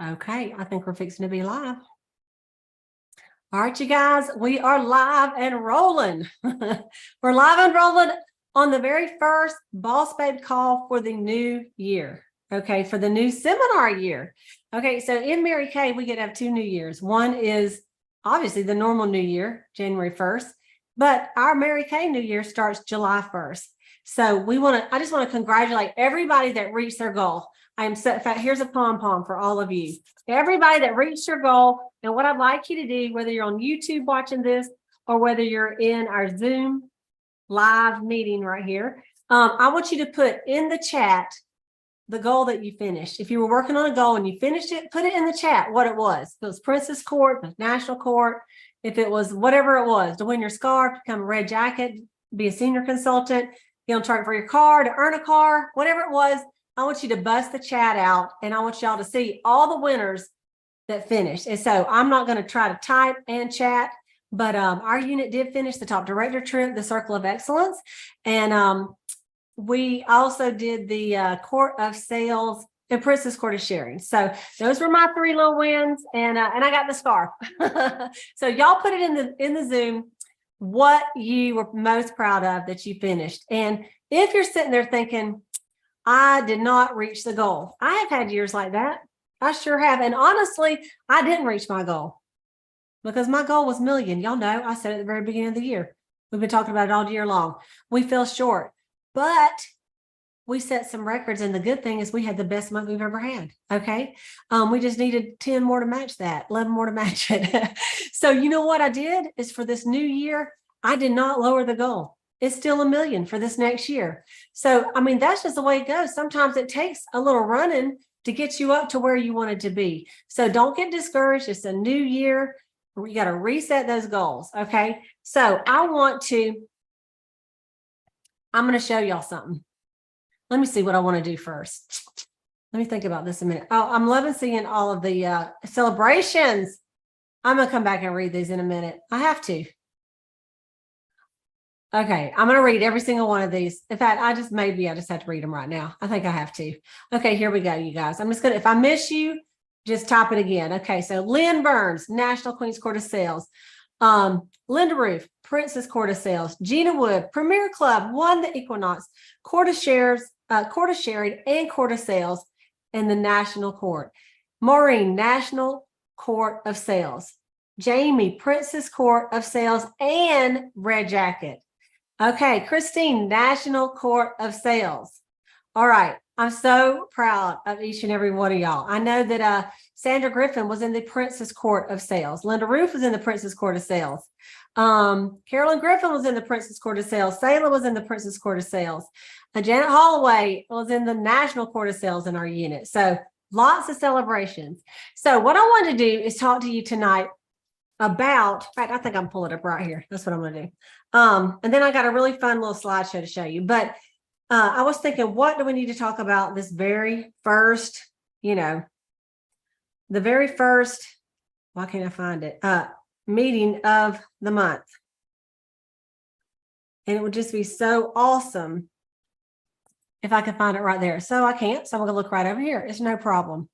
Okay, I think we're fixing to be live. All right, you guys, we are live and rolling. We're live and rolling on the very first Boss Babe call for the new year. Okay, for the new seminar year. Okay, so in Mary Kay, we get to have 2 new years. One is obviously the normal new year, January 1st, but our Mary Kay new year starts July 1st. So I just want to congratulate everybody that reached their goal. In fact, here's a pom-pom for all of you. Everybody that reached your goal, and what I'd like you to do, whether you're on YouTube watching this or whether you're in our Zoom live meeting right here, I want you to put in the chat the goal that you finished. If you were working on a goal and you finished it, put it in the chat what it was. If it was Princess Court, National Court, if it was whatever it was, to win your scarf, become a red jacket, be a senior consultant, be on target for your car, to earn a car, whatever it was, I want you to bust the chat out, and I want y'all to see all the winners that finished. And so I'm not going to try to type and chat, but our unit did finish the top director trip, the Circle of Excellence. And we also did the Court of Sales and Princess Court of Sharing. So those were my 3 little wins, and I got the scarf. So y'all put it in the Zoom what you were most proud of that you finished. And if you're sitting there thinking, I did not reach the goal, I have had years like that. I sure have. And honestly, I didn't reach my goal because my goal was million. Y'all know, I said at the very beginning of the year, we've been talking about it all year long. We fell short, but we set some records. And the good thing is we had the best month we've ever had. Okay. We just needed 10 more to match that, 11 more to match it. So you know what I did is for this new year, I did not lower the goal. It's still $1 million for this next year. So, I mean, that's just the way it goes. Sometimes it takes a little running to get you up to where you wanted to be. So don't get discouraged. It's a new year. You got to reset those goals. Okay. So I'm going to show y'all something. Let me see what I want to do first. Let me think about this a minute. Oh, I'm loving seeing all of the celebrations. I'm going to come back and read these in a minute. I have to. Okay, I'm going to read every single one of these. In fact, I just have to read them right now. I think I have to. Okay, here we go, you guys. I'm just going to, if I miss you, just type it again. Okay, so Lynn Burns, National Queen's Court of Sales. Linda Roof, Princess Court of Sales. Gina Wood, Premier Club, won the Equinox, Court of Sharing, and Court of Sales in the National Court. Maureen, National Court of Sales. Jamie, Princess Court of Sales and Red Jacket. Okay, Christine, National Court of Sales. All right, I'm so proud of each and every one of y'all. I know that Sandra Griffin was in the Princess Court of Sales. Linda Roof was in the Princess Court of Sales. Carolyn Griffin was in the Princess Court of Sales. Sayla was in the Princess Court of Sales. Janet Holloway was in the National Court of Sales in our unit. So lots of celebrations. So what I want to do is talk to you tonight about, in fact, I think I'm pulling it up right here. That's what I'm going to do. And then I got a really fun little slideshow to show you. But I was thinking, what do we need to talk about this very first, the very first, why can't I find it? Meeting of the month. And it would just be so awesome if I could find it right there. So I can't. So I'm going to look right over here. It's no problem.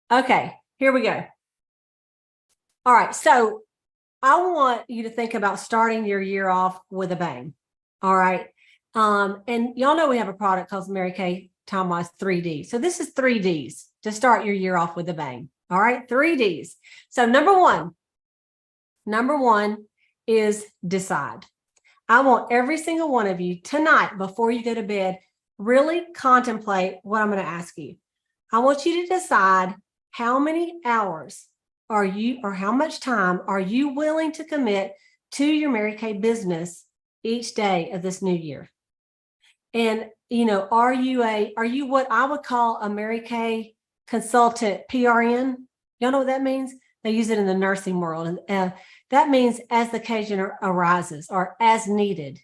Okay, here we go. All right, so I want you to think about starting your year off with a bang. All right. And y'all know we have a product called Mary Kay Time-Wise 3D. So this is 3 Ds to start your year off with a bang. All right, 3 Ds. So number one is decide. I want every single one of you tonight, before you go to bed, really contemplate what I'm going to ask you. I want you to decide how many hours are you, or how much time are you willing to commit to your Mary Kay business each day of this new year? And, are you what I would call a Mary Kay consultant PRN? Y'all know what that means? They use it in the nursing world. And that means as the occasion arises or as needed.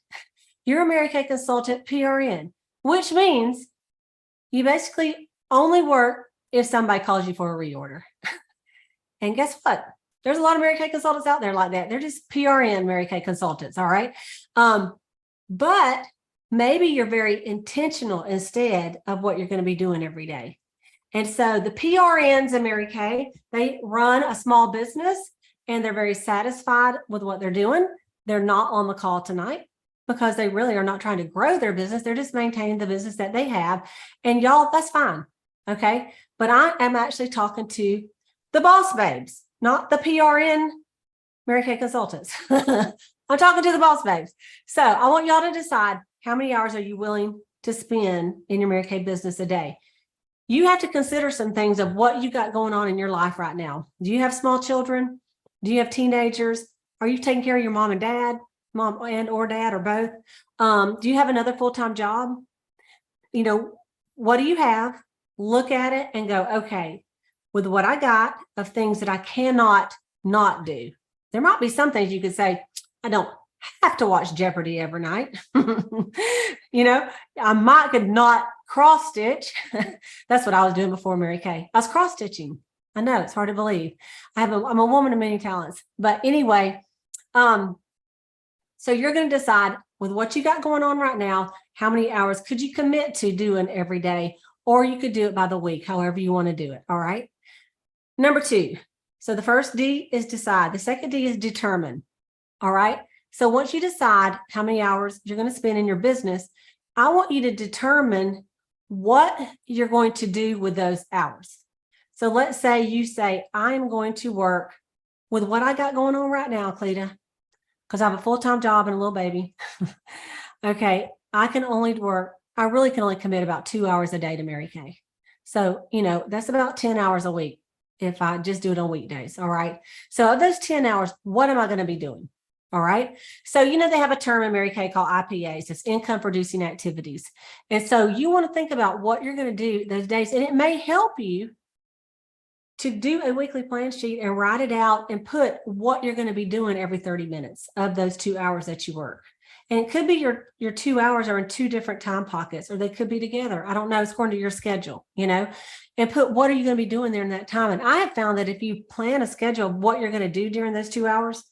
You're a Mary Kay consultant PRN, which means you basically only work if somebody calls you for a reorder. And guess what? There's a lot of Mary Kay consultants out there like that. They're just PRN Mary Kay consultants, all right? But maybe you're very intentional instead of what you're going to be doing every day. And so the PRNs in Mary Kay, they run a small business and they're very satisfied with what they're doing. They're not on the call tonight because they really are not trying to grow their business. They're just maintaining the business that they have. And y'all, that's fine. Okay. But I am actually talking to the boss babes, not the PRN Mary Kay consultants. I'm talking to the boss babes. So I want y'all to decide how many hours are you willing to spend in your Mary Kay business a day. You have to consider some things of what you got going on in your life right now. Do you have small children? Do you have teenagers? Are you taking care of your mom and dad, mom and or dad, or both? Do you have another full-time job? You know, what do you have? Look at it and go, okay, with what I got of things that I cannot not do. There might be some things you could say, I don't have to watch Jeopardy every night. You know, I could not cross stitch. That's what I was doing before Mary Kay. I was cross stitching. I know it's hard to believe. I'm a woman of many talents. But anyway, so you're going to decide with what you got going on right now, how many hours could you commit to doing every day, or you could do it by the week, however you want to do it. All right. Number 2. So the first D is decide. The second D is determine. All right. So once you decide how many hours you're going to spend in your business, I want you to determine what you're going to do with those hours. So let's say you say, I'm going to work with what I got going on right now, Cleta, because I have a full-time job and a little baby. Okay. I really can only commit about 2 hours a day to Mary Kay. So, you know, that's about 10 hours a week if I just do it on weekdays. All right. So of those 10 hours, what am I going to be doing? All right. So, you know, they have a term in Mary Kay called IPAs. It's income producing activities. And so you want to think about what you're going to do those days. And it may help you to do a weekly plan sheet and write it out and put what you're going to be doing every 30 minutes of those 2 hours that you work. And it could be your 2 hours are in 2 different time pockets, or they could be together. I don't know. It's according to your schedule, you know, and put what are you going to be doing there in that time. And I have found that if you plan a schedule of what you're going to do during those 2 hours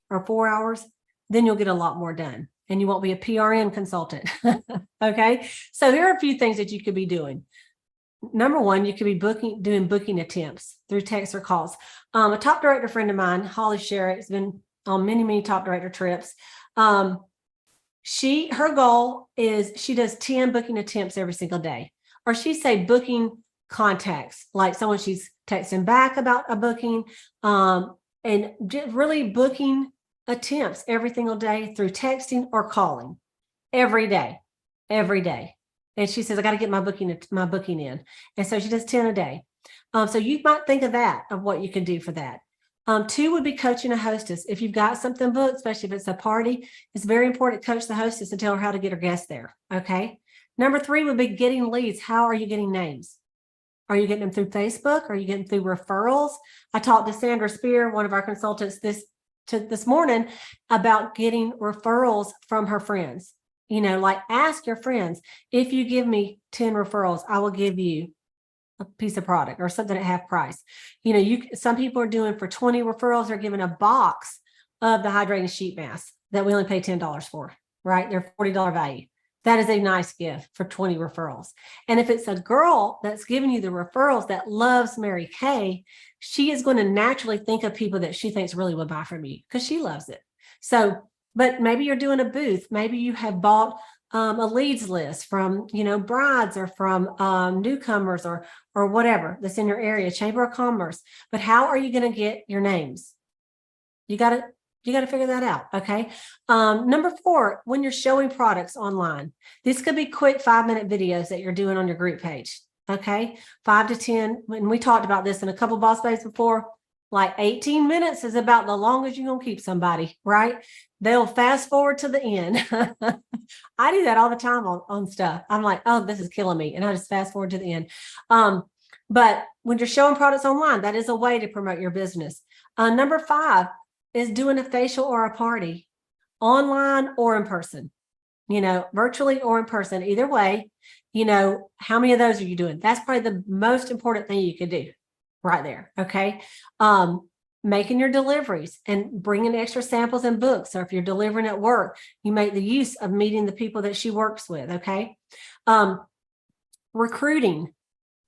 or 4 hours, then you'll get a lot more done and you won't be a PRN consultant. Okay. So here are a few things that you could be doing. Number 1, you could be doing booking attempts through text or calls. A top director friend of mine, Holly Sherrick, has been on many, many top director trips. Her goal is she does 10 booking attempts every single day, or she say booking contacts, like someone she's texting back about a booking, and really booking attempts every single day through texting or calling every day. And she says, I got to get my booking in. And so she does 10 a day. So you might think of that, of what you can do for that. 2 would be coaching a hostess. If you've got something booked, especially if it's a party, it's very important to coach the hostess and tell her how to get her guests there. Okay. Number 3 would be getting leads. How are you getting names? Are you getting them through Facebook? Are you getting through referrals? I talked to Sandra Spear, one of our consultants, this morning about getting referrals from her friends. You know, like ask your friends, if you give me 10 referrals, I will give you a piece of product or something at half price. You know, some people are doing for 20 referrals, they're given a box of the hydrating sheet masks that we only pay $10 for, right? They're $40 value. That is a nice gift for 20 referrals. And if it's a girl that's giving you the referrals that loves Mary Kay, she is going to naturally think of people that she thinks really would buy from you because she loves it. So, but maybe you're doing a booth. Maybe you have bought a leads list from, you know, brides or from newcomers or whatever that's in your area, Chamber of Commerce. But how are you going to get your names? You got to figure that out. Okay. Number 4, when you're showing products online, this could be quick 5-minute videos that you're doing on your group page. Okay. 5 to 10. When we talked about this in a couple boss babes before, like 18 minutes is about the longest you're going to keep somebody, right? They'll fast forward to the end. I do that all the time on stuff. I'm like, oh, this is killing me. And I just fast forward to the end. But when you're showing products online, that is a way to promote your business. Number 5 is doing a facial or a party online or in person, you know, virtually or in person, either way. You know, how many of those are you doing? That's probably the most important thing you could do right there. Okay. Making your deliveries and bringing extra samples and books. Or if you're delivering at work, you make the use of meeting the people that she works with. Okay. Recruiting.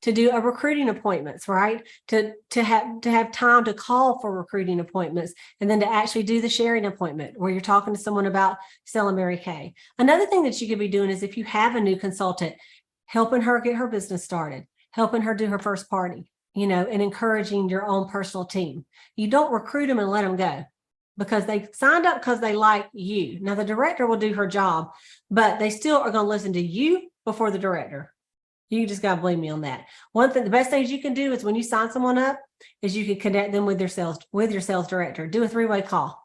to do a recruiting appointments, right? To have time to call for recruiting appointments, and then to actually do the sharing appointment where you're talking to someone about selling Mary Kay. Another thing that you could be doing is if you have a new consultant, helping her get her business started, helping her do her first party, and encouraging your own personal team. You don't recruit them and let them go, because they signed up because they like you. Now, the director will do her job, but they still are going to listen to you before the director. You just got to believe me on that. One thing, the best things you can do is when you sign someone up is you can connect them with your sales director. Do a 3-way call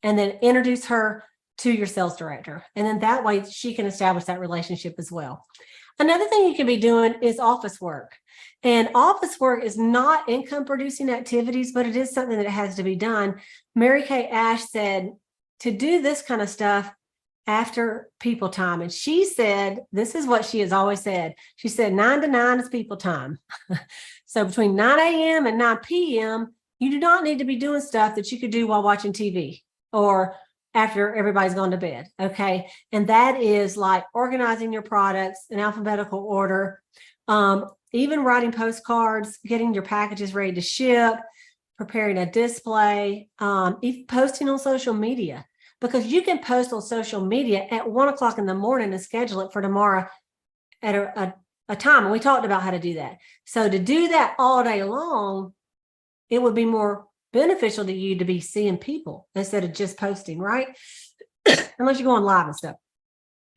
and then introduce her to your sales director. And then that way she can establish that relationship as well. Another thing you can be doing is office work. And office work is not income producing activities, but it is something that has to be done. Mary Kay Ash said to do this kind of stuff after people time. And she said, this is what she has always said. She said 9 to 9 is people time. So between 9 a.m. and 9 p.m., you do not need to be doing stuff that you could do while watching TV or after everybody's gone to bed. Okay. And that is like organizing your products in alphabetical order, even writing postcards, getting your packages ready to ship, preparing a display, even posting on social media. Because you can post on social media at 1:00 in the morning and schedule it for tomorrow at a time. And we talked about how to do that. So to do that all day long, it would be more beneficial to you to be seeing people instead of just posting, right? Unless you go on live and stuff.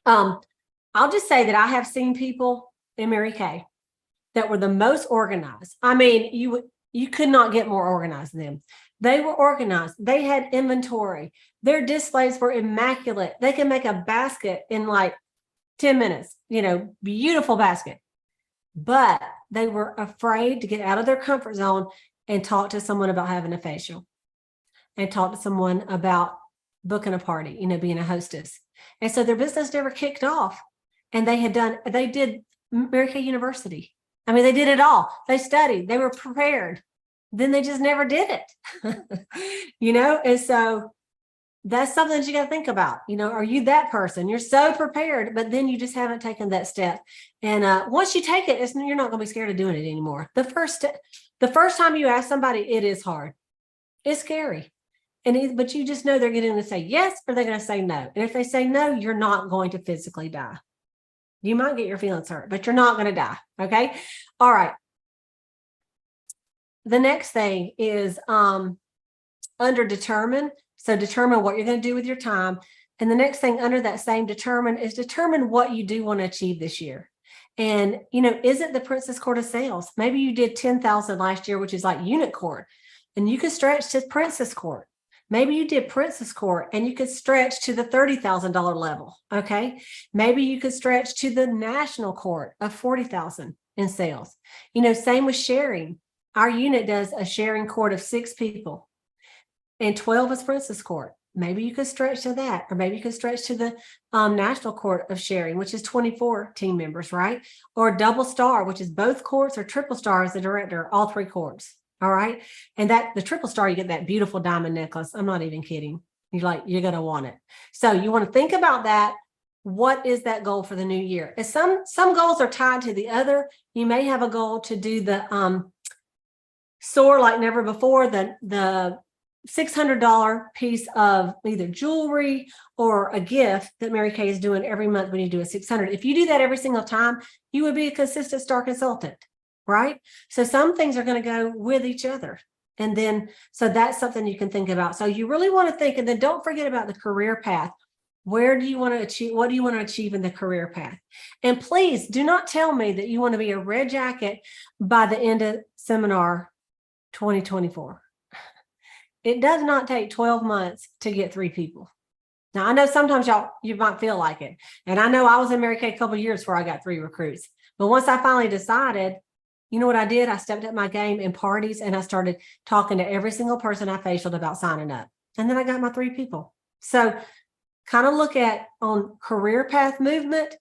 I'll just say that I have seen people in Mary Kay that were the most organized. I mean, you could not get more organized than them. They were organized. They had inventory. Their displays were immaculate. They can make a basket in like 10 minutes, beautiful basket. But they were afraid to get out of their comfort zone and talk to someone about having a facial and talk to someone about booking a party, being a hostess. And so their business never kicked off. And they did Mary Kay University. I mean, they did it all. They studied, they were prepared. Then they just never did it, and so that's something that you got to think about. Are you that person? You're so prepared, but then you just haven't taken that step. And once you take it, you're not going to be scared of doing it anymore. The first time you ask somebody, it is hard. It's scary. But you just know they're going to say yes or they're going to say no. And if they say no, you're not going to physically die. You might get your feelings hurt, but you're not going to die. Okay. All right. The next thing is under determine. So determine what you're going to do with your time. And the next thing under that same determine is determine what you do want to achieve this year. And, is it the Princess Court of Sales? Maybe you did 10,000 last year, which is like unit court, and you could stretch to Princess Court. Maybe you did Princess Court and you could stretch to the $30,000 level. Okay. Maybe you could stretch to the national court of 40,000 in sales. Same with sharing. Our unit does a sharing court of 6 people and 12 is Princess Court. Maybe you could stretch to that, or maybe you could stretch to the national court of sharing, which is 24 team members, right? Or double star, which is both courts, or triple star as the director, all 3 courts. All right. And the triple star, you get that beautiful diamond necklace. I'm not even kidding. You're going to want it. So you want to think about that. What is that goal for the new year? If some goals are tied to the other. You may have a goal to do the soar like never before, the $600 piece of either jewelry or a gift that Mary Kay is doing every month when you do a $600. If you do that every single time, you would be a consistent star consultant, right? So some things are going to go with each other. And then, so that's something you can think about. So you really want to think, and then don't forget about the career path. Where do you want to achieve? What do you want to achieve in the career path? And please do not tell me that you want to be a red jacket by the end of seminar 2024. It does not take 12 months to get 3 people. Now, I know sometimes you might feel like it. And I know I was in Mary Kay a couple of years before I got 3 recruits. But once I finally decided, you know what I did? I stepped up my game in parties and I started talking to every single person I facialed about signing up. And then I got my 3 people. So kind of look at on career path movement,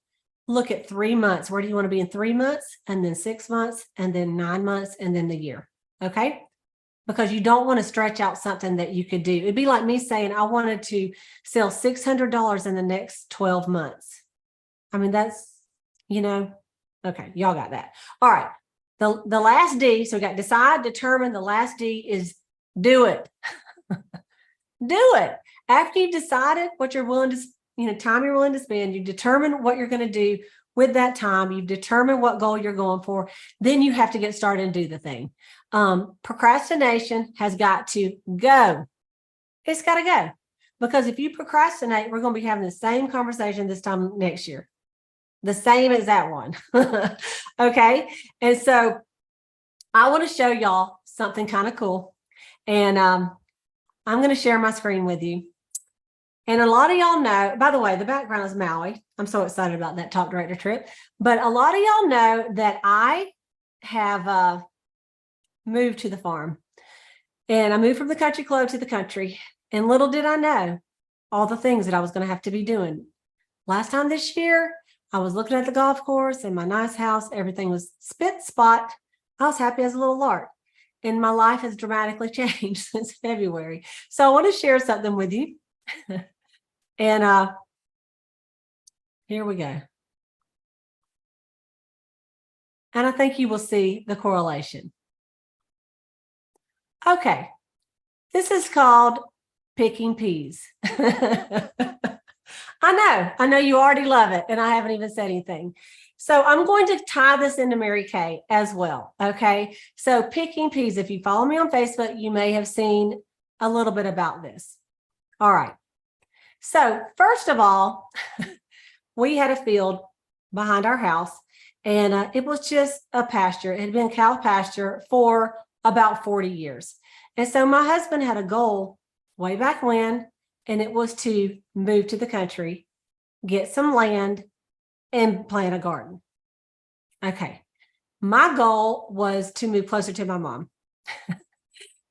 look at 3 months. Where do you want to be in 3 months, and then 6 months, and then 9 months, and then the year? Okay. Because you don't want to stretch out something that you could do. It'd be like me saying, I wanted to sell $600 in the next 12 months. I mean, that's, okay, y'all got that. All right. The last D, so we got decide, determine. The last D is do it. Do it. After you've decided what you're willing to, time you're willing to spend, you determine what you're going to do with that time, you determine what goal you're going for, then you have to get started and do the thing. Procrastination has got to go. It's got to go. Because if you procrastinate, we're going to be having the same conversation this time next year. The same as that one. Okay. And so I want to show y'all something kind of cool. And I'm going to share my screen with you. And a lot of y'all know, by the way, the background is Maui. I'm so excited about that Top Director trip. But a lot of y'all know that I have moved to the farm. And I moved from the country club to the country. And little did I know all the things that I was going to have to be doing. Last time this year, I was looking at the golf course and my nice house. Everything was spit spot. I was happy as a little lark. And my life has dramatically changed since February. So I want to share something with you. And here we go. And I think you will see the correlation. Okay. This is called picking peas. I know you already love it, and I haven't even said anything. So I'm going to tie this into Mary Kay as well, okay? So picking peas, if you follow me on Facebook, you may have seen a little bit about this. All right. So first of all, we had a field behind our house, and it was just a pasture. It had been cow pasture for about 40 years. And so my husband had a goal way back when, and it was to move to the country, get some land, and plant a garden. Okay. My goal was to move closer to my mom.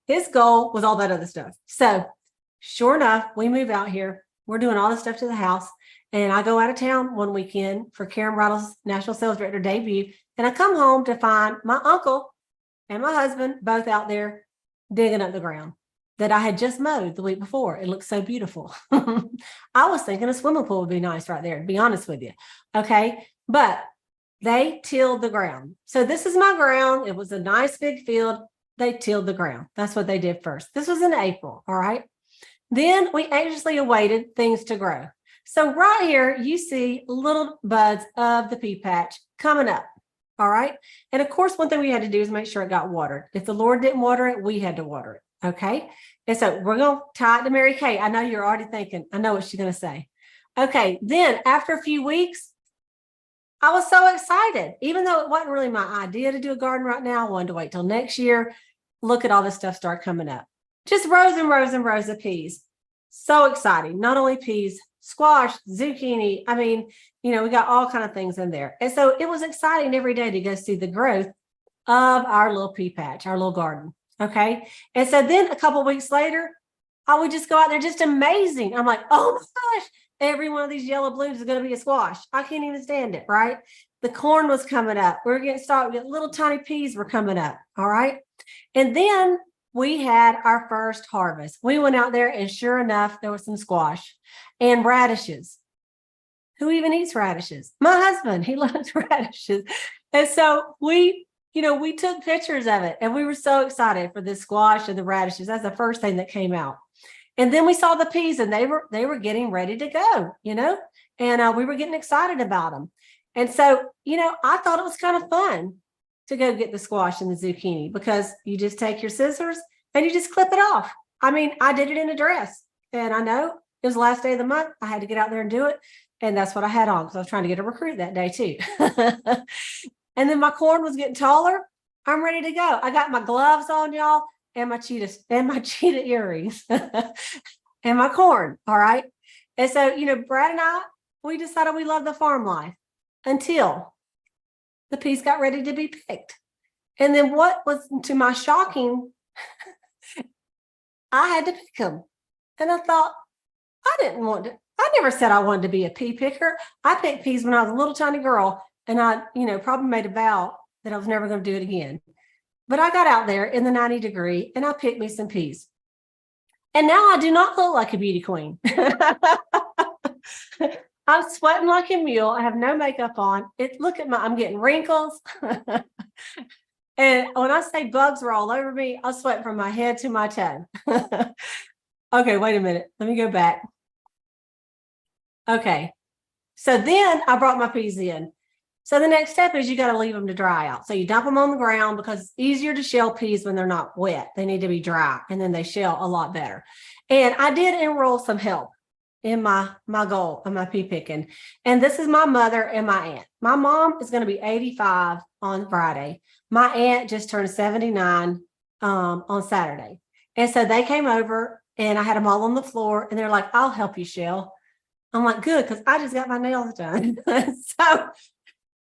His goal was all that other stuff. So sure enough, we move out here. We're doing all this stuff to the house. And I go out of town one weekend for Karen Rattle's National Sales Director debut. And I come home to find my uncle and my husband both out there digging up the ground that I had just mowed the week before. It looked so beautiful. I was thinking a swimming pool would be nice right there, to be honest with you. Okay. But they tilled the ground. So this is my ground. It was a nice big field. They tilled the ground. That's what they did first. This was in April. All right. Then we anxiously awaited things to grow. So right here, you see little buds of the pea patch coming up. All right. And of course, one thing we had to do is make sure it got watered. If the Lord didn't water it, we had to water it. Okay. And so we're going to tie it to Mary Kay. I know you're already thinking, I know what she's going to say. Okay. Then after a few weeks, I was so excited, even though it wasn't really my idea to do a garden right now. I wanted to wait till next year. Look at all this stuff start coming up. Just rows and rows and rows of peas. So exciting. Not only peas, squash, zucchini. I mean, we got all kinds of things in there. And so it was exciting every day to go see the growth of our little pea patch, our little garden. Okay. And so then a couple of weeks later, I would just go out there, just amazing. I'm like, oh my gosh, every one of these yellow blooms is going to be a squash. I can't even stand it. Right. The corn was coming up. We were getting started. Little tiny peas were coming up. All right. And then we had our first harvest. We went out there and sure enough, there was some squash and radishes. Who even eats radishes? My husband, he loves radishes. And so we took pictures of it and we were so excited for the squash and the radishes. That's the first thing that came out. And then we saw the peas and they were getting ready to go, and we were getting excited about them. And so, I thought it was kind of fun to go get the squash and the zucchini because you just take your scissors and you just clip it off. I mean, I did it in a dress and I know it was the last day of the month. I had to get out there and do it. And that's what I had on because I was trying to get a recruit that day too. And then my corn was getting taller. I'm ready to go. I got my gloves on, y'all, and my cheetah earrings and my corn. All right. And so, Brad and I, we decided we love the farm life until the peas got ready to be picked. And then what was to my shocking, I had to pick them. And I thought, I never said I wanted to be a pea picker. I picked peas when I was a little tiny girl. And I, probably made a vow that I was never going to do it again. But I got out there in the 90 degree and I picked me some peas. And now I do not look like a beauty queen. I'm sweating like a mule. I have no makeup on. I'm getting wrinkles. And when I say bugs were all over me, I sweat from my head to my toe. Okay, wait a minute. Let me go back. Okay. So then I brought my peas in. So the next step is you got to leave them to dry out. So you dump them on the ground because it's easier to shell peas when they're not wet. They need to be dry and then they shell a lot better. And I did enroll some help in my goal of my pea picking. And this is my mother and my aunt. My mom is going to be 85 on Friday. My aunt just turned 79 on Saturday. And so they came over and I had them all on the floor and they're like, I'll help you shell. I'm like, good, because I just got my nails done. So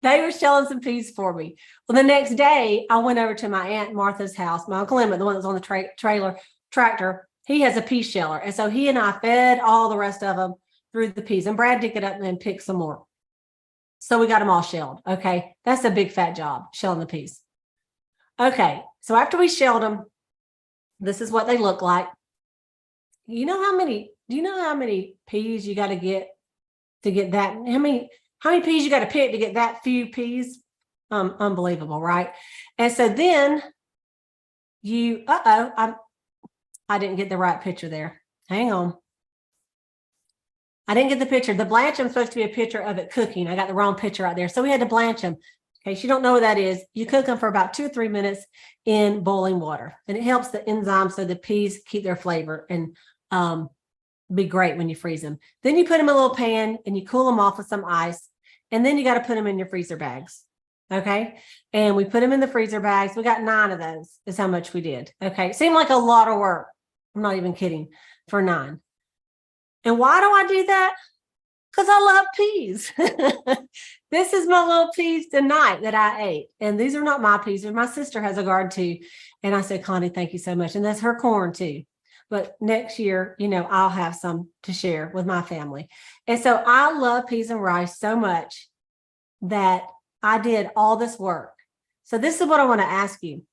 they were shelling some peas for me. Well, the next day, I went over to my Aunt Martha's house, my Uncle Emmett, the one that was on the tractor. He has a pea sheller. And so he and I fed all the rest of them through the peas. And Brad did get up and then pick some more. So we got them all shelled. Okay. That's a big fat job, shelling the peas. Okay. So after we shelled them, this is what they look like. Do you know how many peas you got to get that? How many peas you got to pick to get that few peas? Unbelievable, right? And so then I didn't get the right picture there. Hang on. I didn't get the picture. The blanch, I'm supposed to be a picture of it cooking. I got the wrong picture out there. So we had to blanch them. In case you don't know what that is, you cook them for about 2 or 3 minutes in boiling water. And it helps the enzymes so the peas keep their flavor and be great when you freeze them. Then you put them in a little pan and you cool them off with some ice. And then you got to put them in your freezer bags. Okay. And we put them in the freezer bags. We got 9 of those is how much we did. Okay. Seemed like a lot of work. I'm not even kidding, for 9. And why do I do that? Because I love peas. This is my little peas tonight that I ate. And these are not my peas. My sister has a garden too. And I said, Connie, thank you so much. And that's her corn too. But next year, I'll have some to share with my family. And so I love peas and rice so much that I did all this work. So this is what I want to ask you.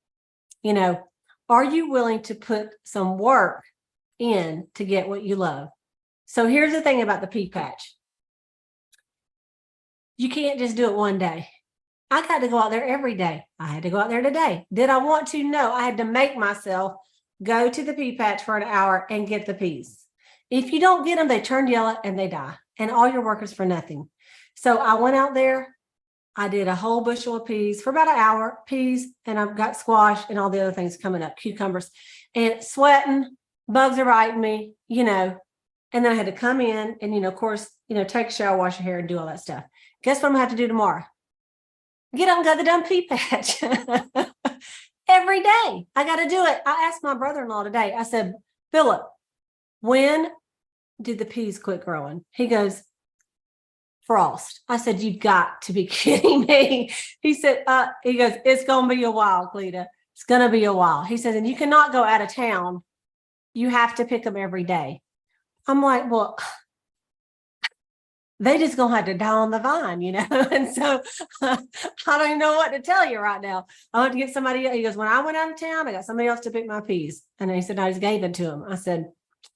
Are you willing to put some work in to get what you love? So here's the thing about the pea patch. You can't just do it one day. I got to go out there every day. I had to go out there today. Did I want to? No, I had to make myself go to the pea patch for an hour and get the peas. If you don't get them, they turn yellow and they die. And all your work is for nothing. So I went out there. I did a whole bushel of peas for about an hour, peas, and I've got squash and all the other things coming up, cucumbers, and sweating, bugs are biting me, and then I had to come in and, of course, take a shower, wash your hair and do all that stuff. Guess what I'm gonna have to do tomorrow? Get up and go to the dumb pea patch. Every day. I got to do it. I asked my brother-in-law today, I said, Philip, when did the peas quit growing? He goes, frost. I said, you've got to be kidding me. He said, he goes, it's going to be a while, Cleta. It's going to be a while. He says, and you cannot go out of town. You have to pick them every day. I'm like, well, they just gonna have to die on the vine, And so I don't even know what to tell you right now. I want to get somebody. He goes, when I went out of town, I got somebody else to pick my peas. And he said, I just gave it to him. I said,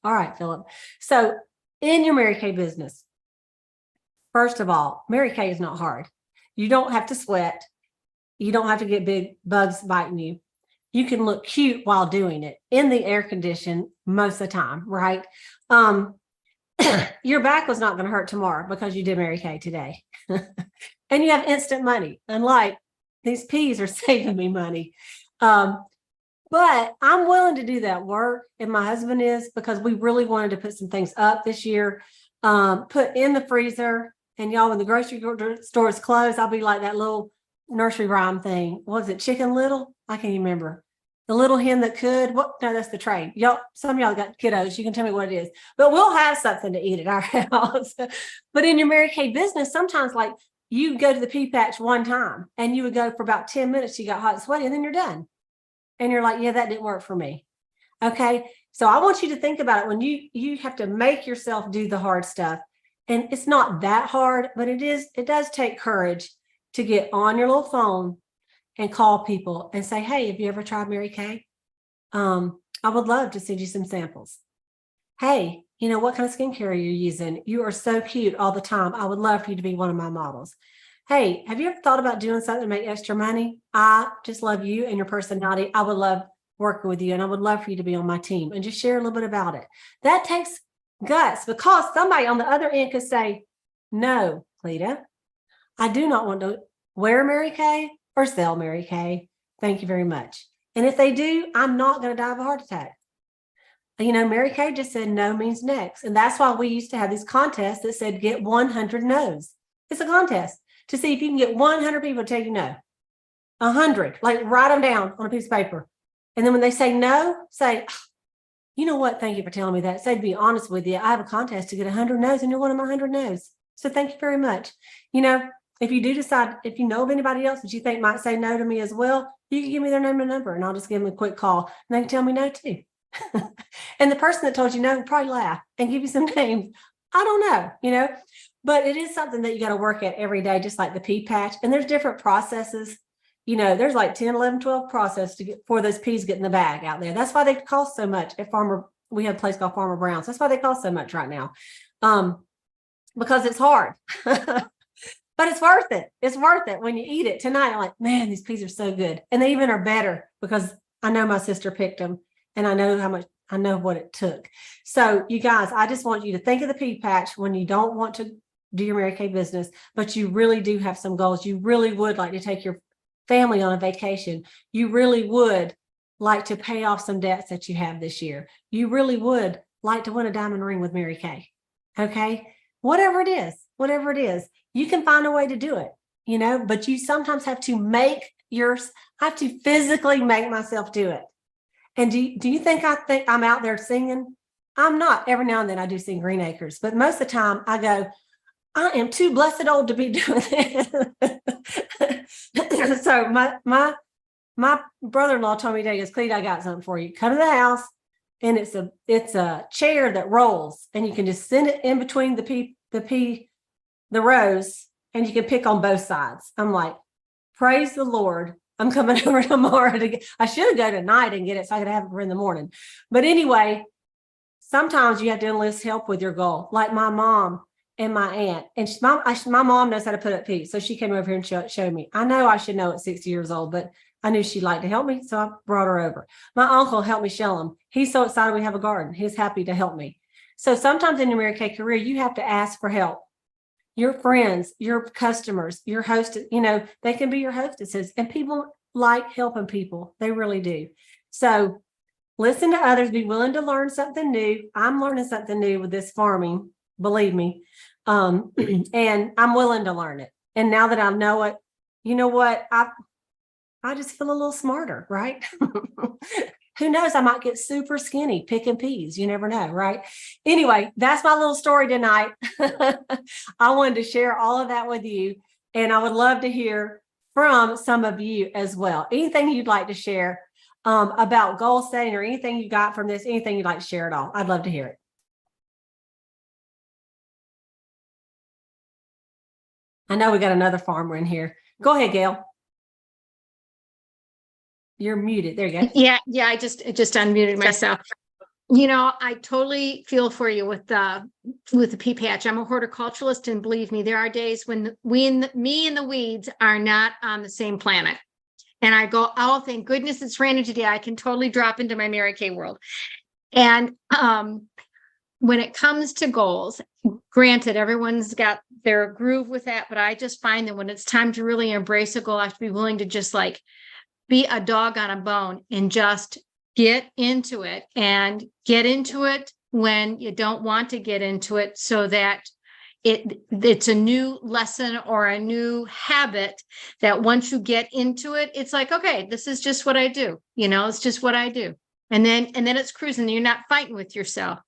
all right, Philip. So in your Mary Kay business, first of all, Mary Kay is not hard. You don't have to sweat. You don't have to get big bugs biting you. You can look cute while doing it in the air condition most of the time, right? Your back was not going to hurt tomorrow because you did Mary Kay today. And you have instant money. Unlike these peas are saving me money. But I'm willing to do that work. And my husband is, because we really wanted to put some things up this year, put in the freezer. And y'all, when the grocery store is closed, I'll be like that little nursery rhyme thing. Was it Chicken Little? I can't even remember. The little hen that could. What? No, that's the train. Y'all, some of y'all got kiddos. You can tell me what it is. But we'll have something to eat at our house. But in your Mary Kay business, sometimes like you go to the pea patch one time and you would go for about 10 minutes. You got hot and sweaty and then you're done. And you're like, yeah, that didn't work for me. Okay. So I want you to think about it when you have to make yourself do the hard stuff. And it's not that hard, but it does take courage to get on your little phone and call people and say, hey, have you ever tried Mary Kay? I would love to send you some samples. Hey, what kind of skincare are you using? You are so cute all the time. I would love for you to be one of my models. hey, have you ever thought about doing something to make extra money? I just love you and your personality. I would love working with you, and I would love for you to be on my team, and just share a little bit about it. That takes guts, because somebody on the other end could say, no, Cleta, I do not want to wear Mary Kay or sell Mary Kay. Thank you very much. And if they do, I'm not going to die of a heart attack. Mary Kay just said no means next. And that's why we used to have these contests that said get 100 no's. It's a contest to see if you can get 100 people to tell you no. 100, like write them down on a piece of paper. And then when they say no, say, you know what? Thank you for telling me that. Say, to be honest with you, I have a contest to get 100 no's, and you're one of my 100 no's. So thank you very much. If you do decide, if you know of anybody else that you think might say no to me as well, you can give me their name and number, and I'll just give them a quick call, and they can tell me no too. And the person that told you no will probably laugh and give you some names. I don't know, but it is something that you got to work at every day, just like the pea patch. And there's different processes. There's like 10, 11, 12 processes to get for those peas get in the bag out there. That's why they cost so much at we have a place called Farmer Brown's. That's why they cost so much right now. Because it's hard. But it's worth it. It's worth it when you eat it tonight. I'm like, man, these peas are so good. And they even are better because I know my sister picked them, and I know what it took. So you guys, I just want you to think of the pea patch when you don't want to do your Mary Kay business, but you really do have some goals. You really would like to take your family on a vacation. You really would like to pay off some debts that you have this year. You really would like to win a diamond ring with Mary Kay. Okay. Whatever it is, you can find a way to do it, but you sometimes have to physically make myself do it. And do you think I'm out there singing? I'm not. Every now and then I do sing Green Acres, but most of the time I go, I am too blessed old to be doing this. So my brother-in-law told me today, he goes, Cleta, I got something for you. Come to the house, and it's a chair that rolls, and you can just send it in between the rows, and you can pick on both sides. I'm like, praise the Lord. I'm coming over tomorrow I should go tonight and get it so I could have it for in the morning. But anyway, sometimes you have to enlist help with your goal, like my mom and my aunt. And my mom knows how to put up peas, so she came over here and showed me. I know I should know at 60 years old, but I knew she'd like to help me, so I brought her over. My uncle helped me shell them. He's so excited we have a garden. He's happy to help me. So sometimes in your Mary Kay career, you have to ask for help. Your friends, your customers, your host, they can be your hostesses, and people like helping people. They really do. So listen to others, be willing to learn something new. I'm learning something new with this farming, believe me. And I'm willing to learn it. And now that I know it, you know what? I just feel a little smarter, right? Who knows? I might get super skinny picking peas. You never know, right? Anyway, that's my little story tonight. I wanted to share all of that with you, and I would love to hear from some of you as well. Anything you'd like to share about goal setting, or anything you got from this, anything you'd like to share at all. I'd love to hear it. I know we got another farmer in here. Go ahead, Gail. You're muted. There you go. Yeah. I just unmuted myself. I totally feel for you with the pea patch. I'm a horticulturalist, and believe me, there are days when me and the weeds are not on the same planet. And I go, oh, thank goodness it's raining today. I can totally drop into my Mary Kay world. And when it comes to goals, granted, everyone's got their groove with that, but I just find that when it's time to really embrace a goal, I have to be willing to just like be a dog on a bone and just get into it, and get into it when you don't want to get into it, so that it's a new lesson or a new habit that once you get into it, it's like, okay, this is just what I do. It's just what I do. And then it's cruising. You're not fighting with yourself.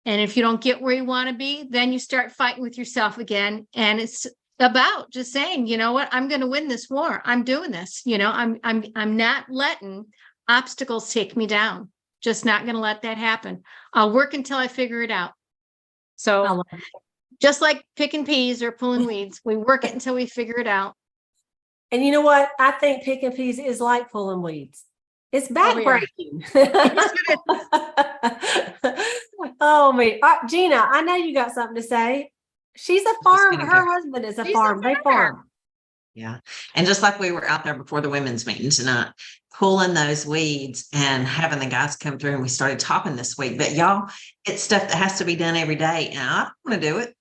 And if you don't get where you want to be, then you start fighting with yourself again. And it's about just saying, you know what, I'm going to win this war. I'm doing this. I'm not letting obstacles take me down. Just not going to let that happen. I'll work until I figure it out. So just like picking peas or pulling weeds, we work it until we figure it out. And you know what? I think picking peas is like pulling weeds. It's backbreaking. Oh, me. Gina, I know you got something to say. She's a Just farm. gonna Her go. husband is a She's a farm. They farmer. farm. Yeah. And just like we were out there before the women's meeting tonight, pulling those weeds and having the guys come through, and we started topping this week. But y'all, it's stuff that has to be done every day. And I don't want to do it.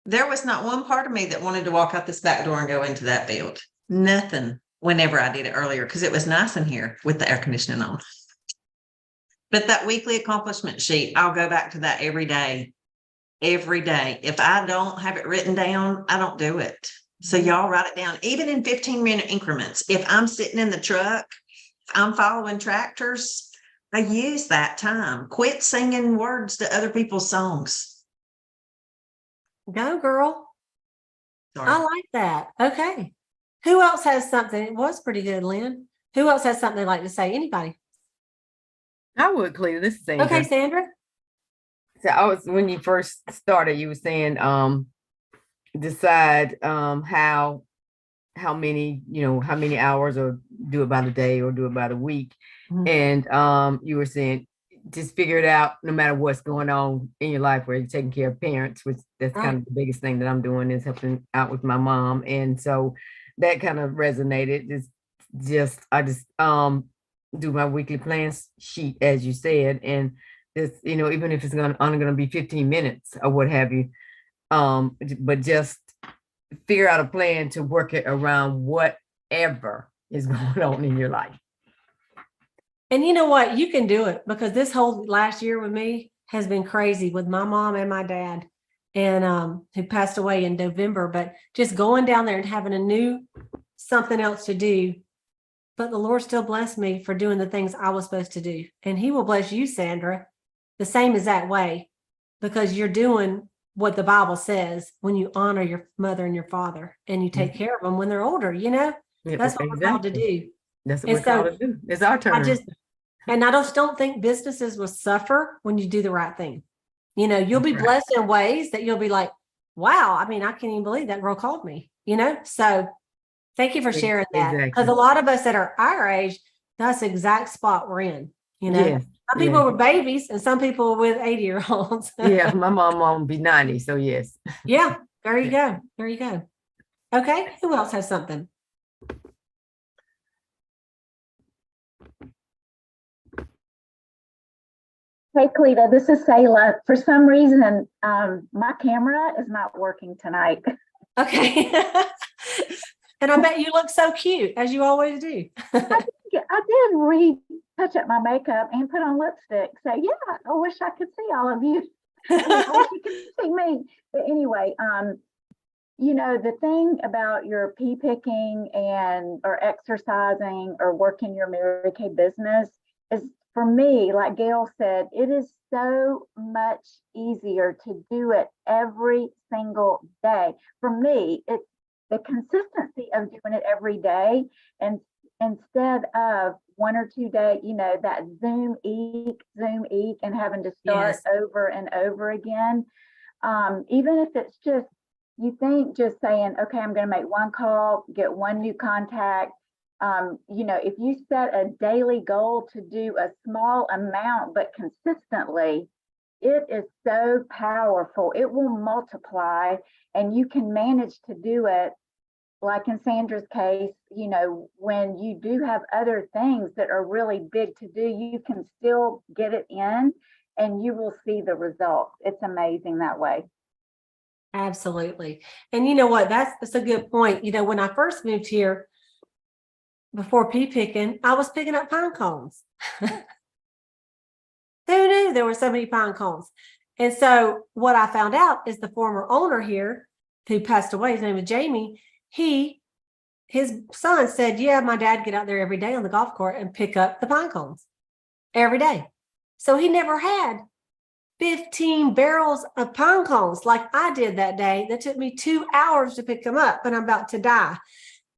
There was not one part of me that wanted to walk out this back door and go into that field. Nothing whenever I did it earlier, because it was nice in here with the air conditioning on. But that weekly accomplishment sheet, I'll go back to that every day. Every day. If I don't have it written down, I don't do it. So y'all write it down, even in 15-minute increments. If I'm sitting in the truck, if I'm following tractors, I use that time. Quit singing words to other people's songs. Go, girl. Sorry. I like that. Okay. Who else has something? It was pretty good, Lynn. Who else has something they'd like to say? Anybody? I would, Clea. This is Sandra. Okay, Sandra. So when you first started, you were saying decide how many, how many hours, or do it by the day or do it by the week. Mhm. And you were saying just figure it out no matter what's going on in your life, where you're taking care of parents, which that's kind of the biggest thing that I'm doing, is helping out with my mom. And so that kind of resonated. I just do my weekly plans sheet, as you said, and this, even if it's only gonna be 15 minutes or what have you, but just figure out a plan to work it around whatever is going on in your life. And you know what? You can do it, because this whole last year with me has been crazy with my mom and my dad, and who passed away in November. But just going down there and having a new something else to do. But the Lord still blessed me for doing the things I was supposed to do. And He will bless you, Sandra, the same exact way, because you're doing what the Bible says when you honor your mother and your father, and you take care of them when they're older. Yeah, That's what we're called to do. That's what And we're so called to do. It's our turn. I just don't think businesses will suffer when you do the right thing. You'll be That's right. blessed in ways that you'll be like, wow, I can't even believe that girl called me, So thank you for sharing that. Because Exactly. a lot of us that are our age, that's the exact spot we're in. Yes, Some people were babies and some people with 80-year-olds. yeah, my mom will be 90, so yes. Yeah, there you go. There you go. Okay, who else has something? Hey, Cleta, this is Sayla. For some reason, my camera is not working tonight. Okay. And I bet you look so cute, as you always do. I did retouch up my makeup and put on lipstick. So yeah, I wish I could see all of you. I wish you could see me. But anyway, the thing about your pea picking or exercising or working your Mary Kay business is, for me, like Gail said, it is so much easier to do it every single day. For me, it's the consistency of doing it every day, and instead of 1 or 2 days, that Zoom eek, and having to start over and over again. Even if it's just, you think just saying, okay, I'm going to make one call, get one new contact. If you set a daily goal to do a small amount, but consistently, it is so powerful. It will multiply, and you can manage to do it. Like in Sandra's case, when you do have other things that are really big to do, you can still get it in and you will see the results. It's amazing that way. Absolutely. And you know what? That's a good point. When I first moved here, before pea picking, I was picking up pine cones. Who knew there were so many pine cones? And so what I found out is the former owner here, who passed away, his name was Jamie, his son said, yeah, my dad get out there every day on the golf court and pick up the pine cones every day. So he never had 15 barrels of pine cones like I did that day. That took me 2 hours to pick them up, and I'm about to die.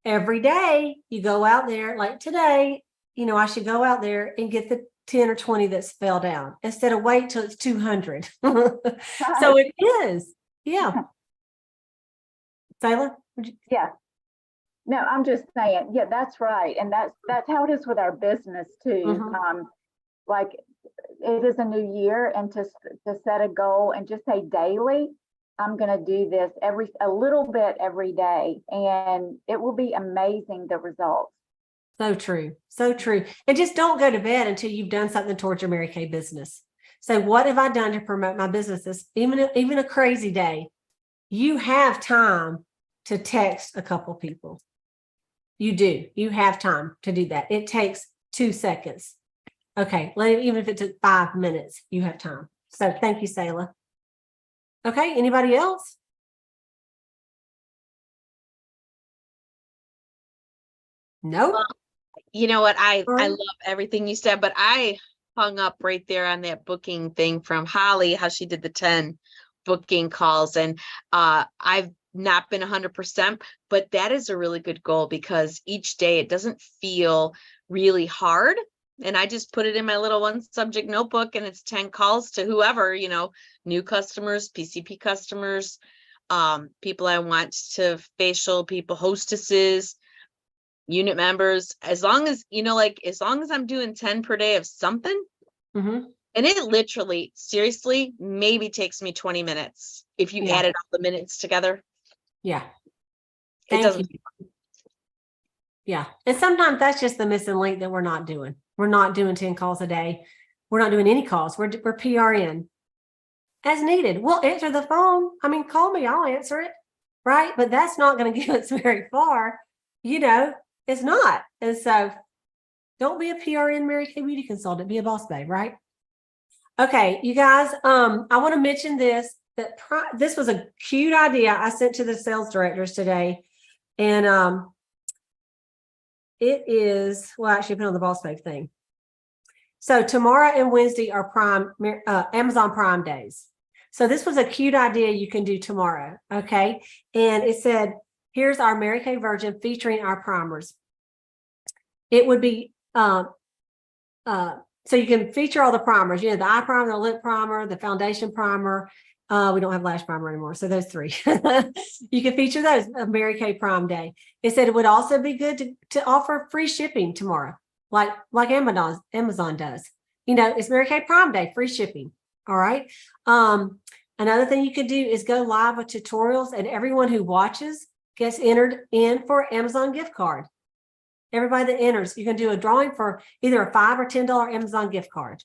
Every day you go out there, like today, I should go out there and get the 10 or 20 that fell down instead of wait till it's 200. So it is. Yeah. Taylor? Yeah. No, I'm just saying, yeah, that's right. And that's how it is with our business too. Like, it is a new year, and to set a goal and just say daily, I'm going to do this a little bit every day, and it will be amazing, the results. So true. So true. And just don't go to bed until you've done something towards your Mary Kay business. So what have I done to promote my businesses? Even a crazy day, you have time to text a couple people. You do. You have time to do that. It takes 2 seconds. Okay. Even if it took 5 minutes, you have time. So thank you, Selah. Okay. Anybody else? No. Well, you know what? I Alright. love everything you said, but I hung up right there on that booking thing from Holly, how she did the 10 booking calls. And I've not been 100%, but that is a really good goal because each day it doesn't feel really hard. And I just put it in my little one subject notebook, and it's 10 calls to whoever, new customers, PCP customers, people I want to facial, people, hostesses, unit members, as long as, as long as I'm doing 10 per day of something. Mm-hmm. And it literally, seriously, maybe takes me 20 minutes. If you Yeah. added all the minutes together, Yeah. it Thank doesn't. you. Yeah. And sometimes that's just the missing link that we're not doing. We're not doing 10 calls a day. We're not doing any calls. We're PRN as needed. We'll answer the phone. I mean, call me, I'll answer it. Right. But that's not going to get us very far. It's not. And so don't be a PRN Mary Kay beauty consultant, be a boss babe, right? Okay, you guys, I want to mention this, that this was a cute idea I sent to the sales directors today. And it is, well, actually put on the boss babe thing. So tomorrow and Wednesday are Amazon Prime days. So this was a cute idea you can do tomorrow. Okay. And it said, here's our Mary Kay Virgin featuring our primers. It would be, so you can feature all the primers, the eye primer, the lip primer, the foundation primer. We don't have lash primer anymore. So those 3, you can feature those on Mary Kay Prime Day. It said it would also be good to offer free shipping tomorrow, like Amazon does. It's Mary Kay Prime Day, free shipping. All right. Another thing you could do is go live with tutorials, and everyone who watches gets entered in for Amazon gift card. Everybody that enters, you can do a drawing for either a $5 or $10 Amazon gift card,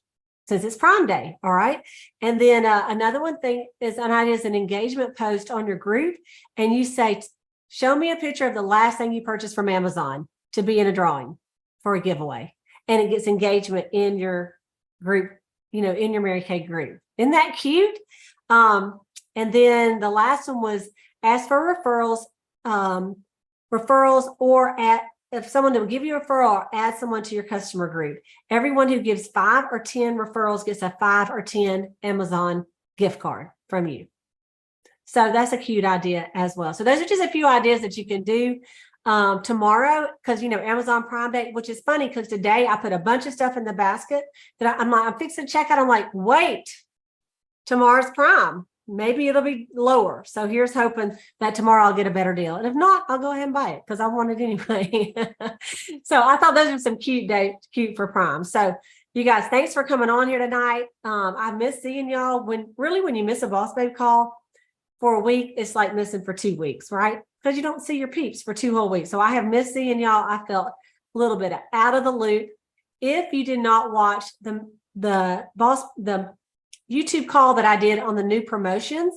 since it's Prime Day. All right. And then another one thing is an engagement post on your group, and you say, show me a picture of the last thing you purchased from Amazon to be in a drawing for a giveaway. And it gets engagement in your group, in your Mary Kay group. Isn't that cute? And then the last one was ask for referrals, or if someone will give you a referral, or add someone to your customer group. Everyone who gives 5 or 10 referrals gets a 5 or 10 Amazon gift card from you. So that's a cute idea as well. So those are just a few ideas that you can do tomorrow, because Amazon Prime Day, which is funny because today I put a bunch of stuff in the basket that I'm fixing to check out. I'm like, wait, tomorrow's Prime. Maybe it'll be lower. So here's hoping that tomorrow I'll get a better deal. And if not, I'll go ahead and buy it because I want it anyway. So I thought those were some cute for Prime. So you guys, thanks for coming on here tonight. I miss seeing y'all. When you miss a Boss Babe call for a week, it's like missing for 2 weeks, right? Because you don't see your peeps for 2 whole weeks. So I have missed seeing y'all. I felt a little bit out of the loop. If you did not watch the YouTube call that I did on the new promotions,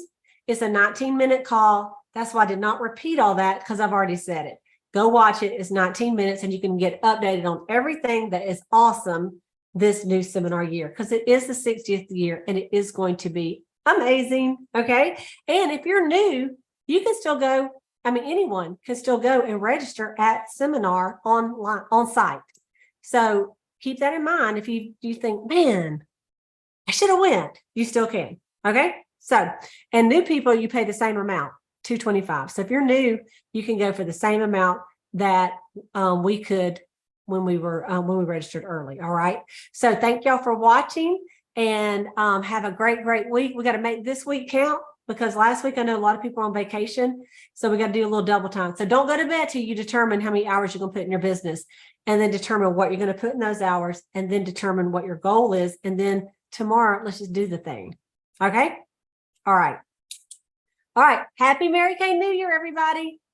it's a 19-minute call. That's why I did not repeat all that, because I've already said it. Go watch it. It's 19 minutes and you can get updated on everything that is awesome this new seminar year, because it is the 60th year and it is going to be amazing. Okay. And if you're new, you can still go. Anyone can still go and register at seminar online on site. So keep that in mind. If you think, man, I should have went, you still can. Okay. So, and new people, you pay the same amount, $225. So if you're new, you can go for the same amount that we could when we registered early. All right. So thank y'all for watching, and have a great week. We got to make this week count, because last week I know a lot of people are on vacation. So we got to do a little double time. So don't go to bed till you determine how many hours you're going to put in your business, and then determine what you're going to put in those hours, and then determine what your goal is. And then tomorrow, let's just do the thing. Okay. All right. All right. Happy Mary Kay New Year, everybody.